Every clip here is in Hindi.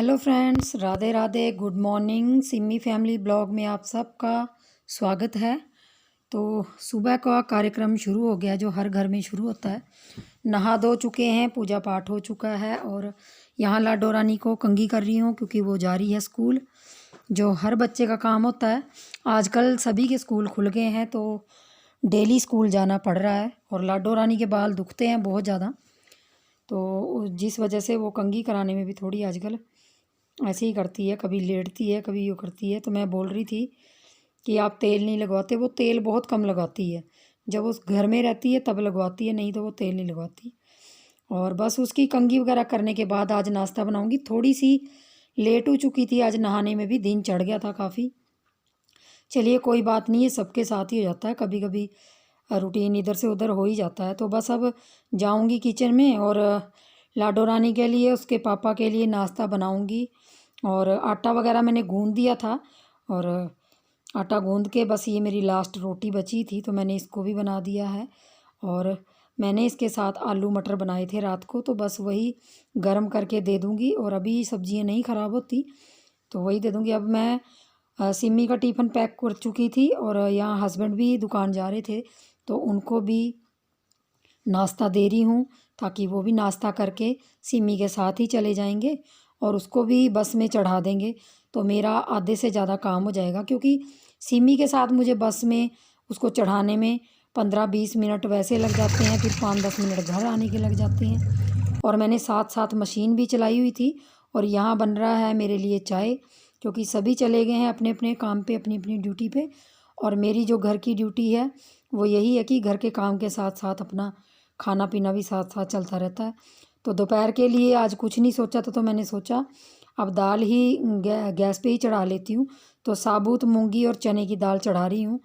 Hello friends, Radhe Radhe, good morning. Simi family blog में आप सबका स्वागत है। तो सुबह का कार्यक्रम शुरू हो गया जो हर घर में शुरू होता है। नहा धो चुके हैं, पूजा पाठ हो चुका है और यहाँ लाडो रानी को कंघी कर रही हूँ क्योंकि वो जा रही है स्कूल, जो हर बच्चे का काम होता है। आजकल सभी के स्कूल खुल गए हैं तो डेली स्कूल जाना पड़ रहा है और लाडो रानी के बाल दुखते हैं बहुत ज़्यादा, तो जिस वजह से वो कंघी कराने में भी थोड़ी आजकल ऐसे ही करती है, कभी लेटती है कभी यूँ करती है। तो मैं बोल रही थी कि आप तेल नहीं लगवाते, वो तेल बहुत कम लगाती है। जब उस घर में रहती है तब लगवाती है, नहीं तो वो तेल नहीं लगवाती। और बस उसकी कंघी वगैरह करने के बाद आज नाश्ता बनाऊंगी। थोड़ी सी लेट हो चुकी थी, आज नहाने में भी दिन चढ़ गया था काफ़ी। चलिए कोई बात नहीं, ये सबके साथ ही हो जाता है, कभी कभी रूटीन इधर से उधर हो ही जाता है। तो बस अब जाऊंगी किचन में और लाडो रानी के लिए, उसके पापा के लिए नाश्ता बनाऊंगी। और आटा वगैरह मैंने गूंद दिया था और आटा गूंद के बस ये मेरी लास्ट रोटी बची थी तो मैंने इसको भी बना दिया है। और मैंने इसके साथ आलू मटर बनाए थे रात को, तो बस वही गरम करके दे दूँगी। और अभी सब्जियां नहीं ख़राब होती तो वही दे दूँगी। अब मैं सिमी का टिफ़िन पैक कर चुकी थी और यहाँ हस्बैंड भी दुकान जा रहे थे तो उनको भी नाश्ता दे रही हूँ ताकि वो भी नाश्ता करके सिमी के साथ ही चले जाएंगे और उसको भी बस में चढ़ा देंगे। तो मेरा आधे से ज़्यादा काम हो जाएगा क्योंकि सिमी के साथ मुझे बस में उसको चढ़ाने में 15-20 मिनट वैसे लग जाते हैं, फिर 5-10 मिनट घर आने के लग जाते हैं। और मैंने साथ साथ मशीन भी चलाई हुई थी और यहाँ बन रहा है मेरे लिए चाय, क्योंकि सभी चले गए हैं अपने अपने काम पे, अपनी अपनी ड्यूटी पे। और मेरी जो घर की ड्यूटी है वो यही है कि घर के काम के साथ साथ अपना खाना पीना भी साथ साथ चलता रहता है। तो दोपहर के लिए आज कुछ नहीं सोचा था तो मैंने सोचा अब दाल ही गैस पे ही चढ़ा लेती हूँ। तो साबुत मूंगी और चने की दाल चढ़ा रही हूँ।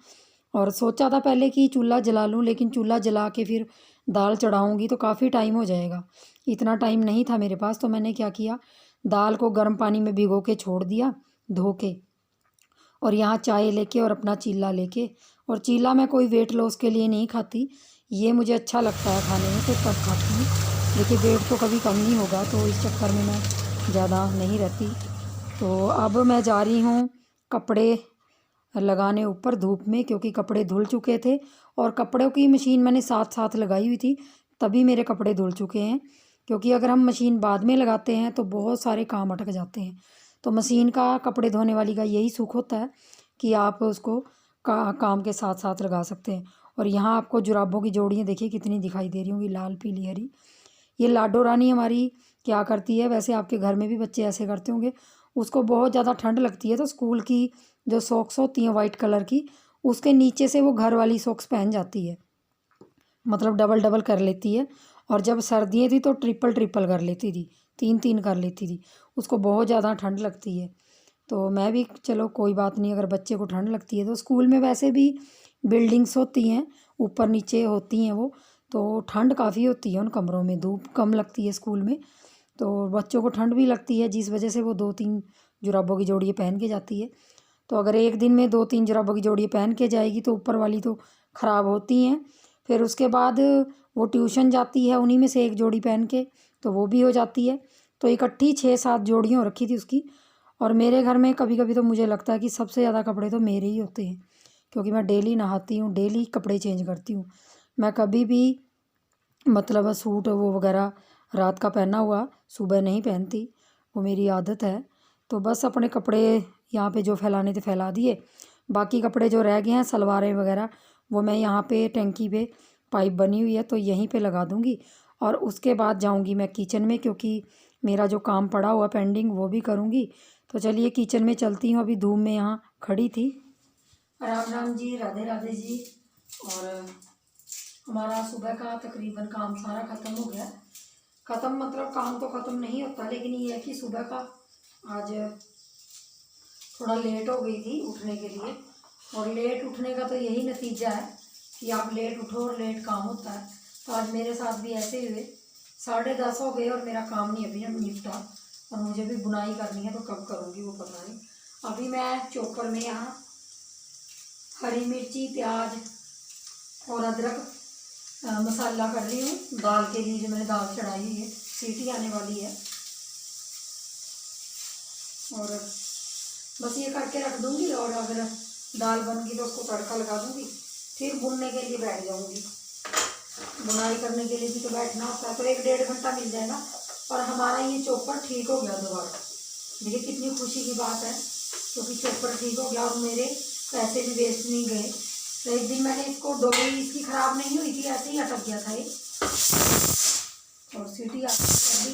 और सोचा था पहले कि चूल्हा जला लूँ, लेकिन चूल्हा जला के फिर दाल चढ़ाऊँगी तो काफ़ी टाइम हो जाएगा, इतना टाइम नहीं था मेरे पास। तो मैंने क्या किया, दाल को गर्म पानी में भिगो के छोड़ दिया धो के, और यहाँ चाय लेके और अपना चीला लेके। और चीला मैं कोई वेट लॉस के लिए नहीं खाती, ये मुझे अच्छा लगता है खाने में तो तब खाती हूँ, लेकिन वेट तो कभी कम नहीं होगा तो इस चक्कर में मैं ज़्यादा नहीं रहती। तो अब मैं जा रही हूँ कपड़े लगाने ऊपर धूप में, क्योंकि कपड़े धुल चुके थे और कपड़ों की मशीन मैंने साथ साथ लगाई हुई थी तभी मेरे कपड़े धुल चुके हैं। क्योंकि अगर हम मशीन बाद में लगाते हैं तो बहुत सारे काम अटक जाते हैं। तो मशीन का, कपड़े धोने वाली का यही सुख होता है कि आप उसको काम के साथ साथ लगा सकते हैं। और यहाँ आपको जुराबों की जोड़ियाँ देखिए कितनी दिखाई दे रही होंगी, लाल पीली हरी। ये लाडो रानी हमारी क्या करती है, वैसे आपके घर में भी बच्चे ऐसे करते होंगे, उसको बहुत ज़्यादा ठंड लगती है तो स्कूल की जो सॉक्स होती हैं वाइट कलर की, उसके नीचे से वो घर वाली सॉक्स पहन जाती है, मतलब डबल डबल कर लेती है। और जब सर्दियाँ थी तो ट्रिपल ट्रिपल कर लेती थी, 3-3 कर लेती थी, उसको बहुत ज़्यादा ठंड लगती है। तो मैं भी, चलो कोई बात नहीं, अगर बच्चे को ठंड लगती है तो स्कूल में वैसे भी बिल्डिंग्स होती हैं, ऊपर नीचे होती हैं वो, तो ठंड काफ़ी होती है उन कमरों में, धूप कम लगती है स्कूल में, तो बच्चों को ठंड भी लगती है, जिस वजह से वो 2-3 जुराबों की जोड़ियाँ पहन के जाती है। तो अगर एक दिन में 2-3 जुराबों की जोड़ियाँ पहन के जाएगी तो ऊपर वाली तो ख़राब होती हैं, फिर उसके बाद वो ट्यूशन जाती है उन्हीं में से एक जोड़ी पहन के, तो वो भी हो जाती है। तो इकट्ठी 6-7 जोड़ियाँ रखी थी उसकी। और मेरे घर में कभी कभी तो मुझे लगता है कि सबसे ज़्यादा कपड़े तो मेरे ही होते हैं, क्योंकि मैं डेली नहाती हूँ, डेली कपड़े चेंज करती हूँ। मैं कभी भी, मतलब सूट वो वगैरह रात का पहना हुआ सुबह नहीं पहनती, वो मेरी आदत है। तो बस अपने कपड़े यहाँ पे जो फैलाने थे फैला दिए, बाकी कपड़े जो रह गए हैं सलवारें वगैरह वो मैं यहाँ पे टंकी पे पाइप बनी हुई है तो यहीं पे लगा दूँगी। और उसके बाद जाऊँगी मैं किचन में, क्योंकि मेरा जो काम पड़ा हुआ पेंडिंग वो भी करूँगी। तो चलिए किचन में चलती हूँ, अभी धूप में यहाँ खड़ी थी। राम राम जी, राधे राधे जी। और हमारा सुबह का तकरीबन काम सारा ख़त्म हो गया। ख़त्म मतलब काम तो ख़त्म नहीं होता, लेकिन ये है कि सुबह का आज थोड़ा लेट हो गई थी उठने के लिए। और लेट उठने का तो यही नतीजा है कि आप लेट उठो और लेट काम होता है। तो आज मेरे साथ भी ऐसे ही हुए, 10:30 हो गए और मेरा काम नहीं अभी निपटा। और मुझे भी बुनाई करनी है तो कब करूँगी वो पता नहीं। अभी मैं चॉपर में यहाँ हरी मिर्ची, प्याज और अदरक मसाला कर रही हूँ दाल के लिए, जो मैंने दाल चढ़ाई हुई है, सीटी आने वाली है। और बस ये करके रख दूँगी, और अगर दाल बन गई तो उसको तड़का लगा दूँगी, फिर बुनने के लिए बैठ जाऊँगी। बुनाई करने के लिए भी तो बैठना होता है, तो 1-1.5 घंटा मिल जाएगा। और हमारा ये चॉपर ठीक हो गया दोबारा। देखिए कितनी खुशी की बात है, क्योंकि चॉपर ठीक हो गया और मेरे पैसे भी वेस्ट नहीं गए। तो एक दिन मैंने इसको डोरी इसकी ख़राब नहीं हुई थी, ऐसे ही अटक गया था ये, और सीटी आ गई।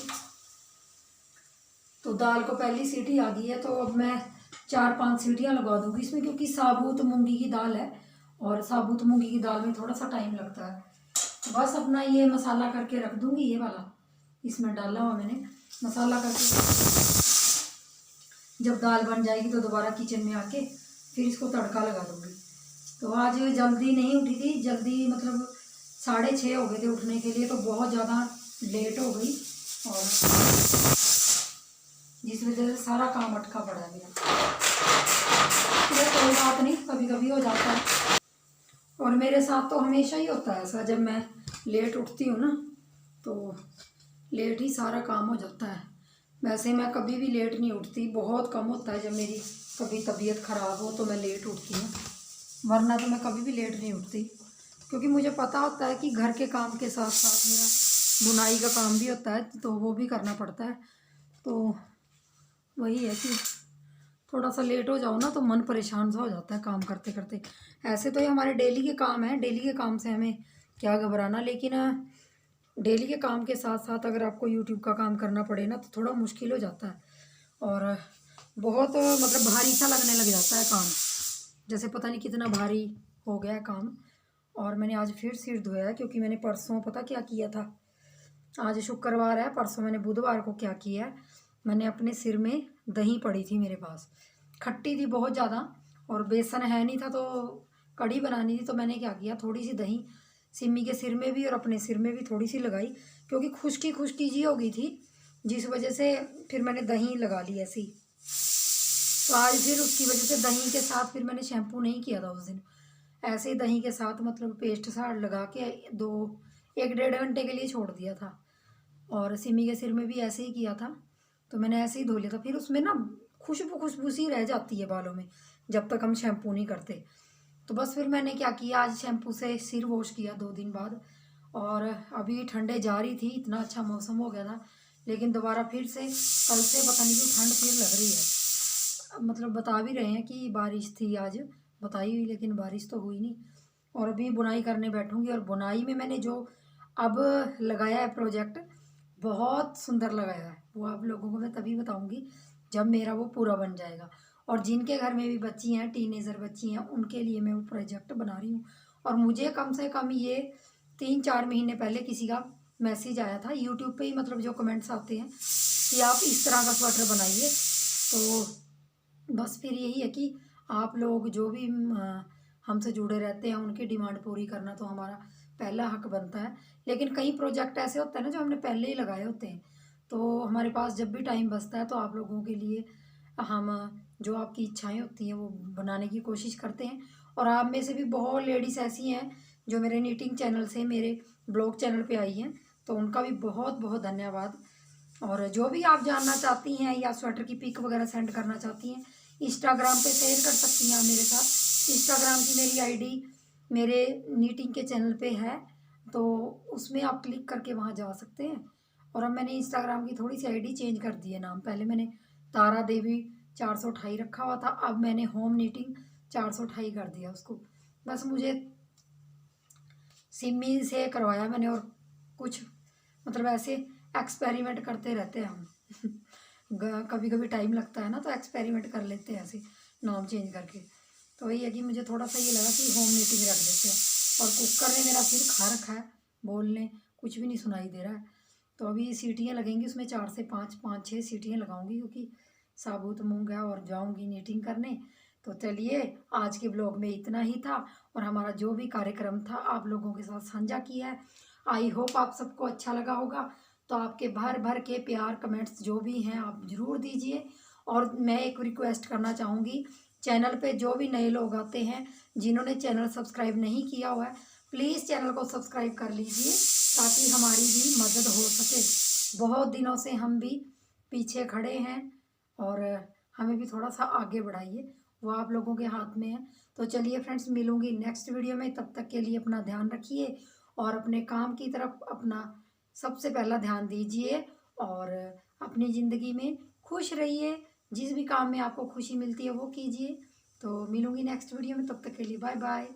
तो दाल को पहली सीटी आ गई है, तो अब मैं 4-5 सीटियाँ लगवा दूँगी इसमें, क्योंकि साबुत मूंगी की दाल है और साबुत मूंगी की दाल में थोड़ा सा टाइम लगता है। तो बस अपना ये मसाला करके रख दूँगी, ये वाला इसमें डाला हुआ मैंने मसाला करके। जब दाल बन जाएगी तो दोबारा किचन में आके फिर इसको तड़का लगा दूँगी। तो आज जल्दी नहीं उठी थी, जल्दी मतलब 6:30 हो गए थे उठने के लिए, तो बहुत ज़्यादा लेट हो गई, और जिस वजह से सारा काम अटका पड़ा है मेरा। ये कोई बात नहीं, कभी कभी हो जाता है, और मेरे साथ तो हमेशा ही होता है ऐसा। जब मैं लेट उठती हूँ ना, तो लेट ही सारा काम हो जाता है। वैसे मैं कभी भी लेट नहीं उठती, बहुत कम होता है जब मेरी कभी तबीयत ख़राब हो तो मैं लेट उठती हूँ, वरना तो मैं कभी भी लेट नहीं उठती। क्योंकि मुझे पता होता है कि घर के काम के साथ साथ मेरा बुनाई का काम भी होता है, तो वो भी करना पड़ता है। तो वही है कि थोड़ा सा लेट हो जाओ ना तो मन परेशान सा हो जाता है काम करते करते। ऐसे तो ये हमारे डेली के काम हैं, डेली के काम से हमें क्या घबराना, लेकिन डेली के काम के साथ साथ अगर आपको यूट्यूब का काम करना पड़े ना, तो थोड़ा मुश्किल हो जाता है, और बहुत मतलब भारी सा लगने लग जाता है काम, जैसे पता नहीं कितना भारी हो गया है काम। और मैंने आज फिर सिर धोया है, क्योंकि मैंने परसों पता क्या किया था, आज शुक्रवार है, परसों मैंने बुधवार को क्या किया है, मैंने अपने सिर में दही पड़ी थी मेरे पास, खट्टी थी बहुत ज़्यादा, और बेसन है नहीं था, तो कढ़ी बनानी थी, तो मैंने क्या किया, थोड़ी सी दही सिमी के सिर में भी और अपने सिर में भी थोड़ी सी लगाई, क्योंकि खुश्की खुश्की जी हो गई थी, जिस वजह से फिर मैंने दही लगा ली ऐसी। तो आज फिर उसकी वजह से दही के साथ फिर मैंने शैम्पू नहीं किया था उस दिन, ऐसे ही दही के साथ मतलब पेस्ट सा लगा के 1-1.5 घंटे के लिए छोड़ दिया था। और सिमी के सिर में भी ऐसे ही किया था, तो मैंने ऐसे ही धो लिया था। फिर उसमें ना खुशबू खुशबू सी रह जाती है बालों में, जब तक हम शैम्पू नहीं करते। तो बस फिर मैंने क्या किया, आज शैम्पू से सिर वॉश किया 2 दिन बाद, और अभी ठंडे जा रही थी, इतना अच्छा मौसम हो गया था, लेकिन दोबारा फिर से कल से पता नहीं क्यों ठंड फिर लग रही है। मतलब बता भी रहे हैं कि बारिश थी आज, बताई हुई, लेकिन बारिश तो हुई नहीं। और अभी बुनाई करने बैठूंगी, और बुनाई में मैंने जो अब लगाया है प्रोजेक्ट, बहुत सुंदर लगाया है, वो आप लोगों को मैं तभी बताऊंगी जब मेरा वो पूरा बन जाएगा। और जिनके घर में भी बच्ची हैं, टीनेजर बच्ची हैं, उनके लिए मैं वो प्रोजेक्ट बना रही हूँ। और मुझे कम से कम ये 3-4 महीने पहले किसी का मैसेज आया था यूट्यूब पे ही, मतलब जो कमेंट्स आते हैं कि आप इस तरह का स्वेटर बनाइए। तो बस फिर यही है कि आप लोग जो भी हमसे जुड़े रहते हैं, उनकी डिमांड पूरी करना तो हमारा पहला हक बनता है। लेकिन कई प्रोजेक्ट ऐसे होते हैं ना जो हमने पहले ही लगाए होते हैं, तो हमारे पास जब भी टाइम बचता है तो आप लोगों के लिए हम जो आपकी इच्छाएं होती हैं वो बनाने की कोशिश करते हैं। और आप में से भी बहुत लेडीज़ ऐसी हैं जो मेरे नीटिंग चैनल से मेरे ब्लॉग चैनल पे आई हैं, तो उनका भी बहुत बहुत धन्यवाद। और जो भी आप जानना चाहती हैं या स्वेटर की पिक वगैरह सेंड करना चाहती हैं, इंस्टाग्राम पे शेयर कर सकती हैं आप मेरे साथ। इंस्टाग्राम की मेरी आईडी मेरे नीटिंग के चैनल पे है, तो उसमें आप क्लिक करके वहाँ जा सकते हैं। और अब मैंने इंस्टाग्राम की थोड़ी सी आईडी चेंज कर दी है नाम, पहले मैंने तारा देवी 428 रखा हुआ था, अब मैंने होम नीटिंग 428 कर दिया उसको। बस मुझे सिमी से करवाया मैंने, और कुछ मतलब ऐसे एक्सपेरिमेंट करते रहते हैं हम कभी कभी टाइम लगता है ना, तो एक्सपेरिमेंट कर लेते हैं ऐसे नाम चेंज करके। तो वही है कि मुझे थोड़ा सा ये लगा कि होम नीटिंग रख देते हैं। और कुकर ने मेरा सिर खा रखा है, बोलने कुछ भी नहीं सुनाई दे रहा है। तो अभी सीटियाँ लगेंगी उसमें, 4 से 5-5-6 सीटियाँ लगाऊंगी, क्योंकि साबुत मूंग है और जाऊंगी नीटिंग करने। तो चलिए, आज के ब्लॉग में इतना ही था, और हमारा जो भी कार्यक्रम था आप लोगों के साथ साझा किया है। आई होप आप सबको अच्छा लगा होगा। तो आपके भर भर के प्यार कमेंट्स जो भी हैं आप ज़रूर दीजिए। और मैं एक रिक्वेस्ट करना चाहूँगी, चैनल पे जो भी नए लोग आते हैं, जिन्होंने चैनल सब्सक्राइब नहीं किया हुआ है, प्लीज़ चैनल को सब्सक्राइब कर लीजिए, ताकि हमारी भी मदद हो सके। बहुत दिनों से हम भी पीछे खड़े हैं, और हमें भी थोड़ा सा आगे बढ़ाइए, वो आप लोगों के हाथ में है। तो चलिए फ्रेंड्स, मिलूंगी नेक्स्ट वीडियो में। तब तक के लिए अपना ध्यान रखिए और अपने काम की तरफ अपना सबसे पहला ध्यान दीजिए और अपनी ज़िंदगी में खुश रहिए। जिस भी काम में आपको खुशी मिलती है वो कीजिए। तो मिलूंगी नेक्स्ट वीडियो में, तब तक के लिए बाय बाय।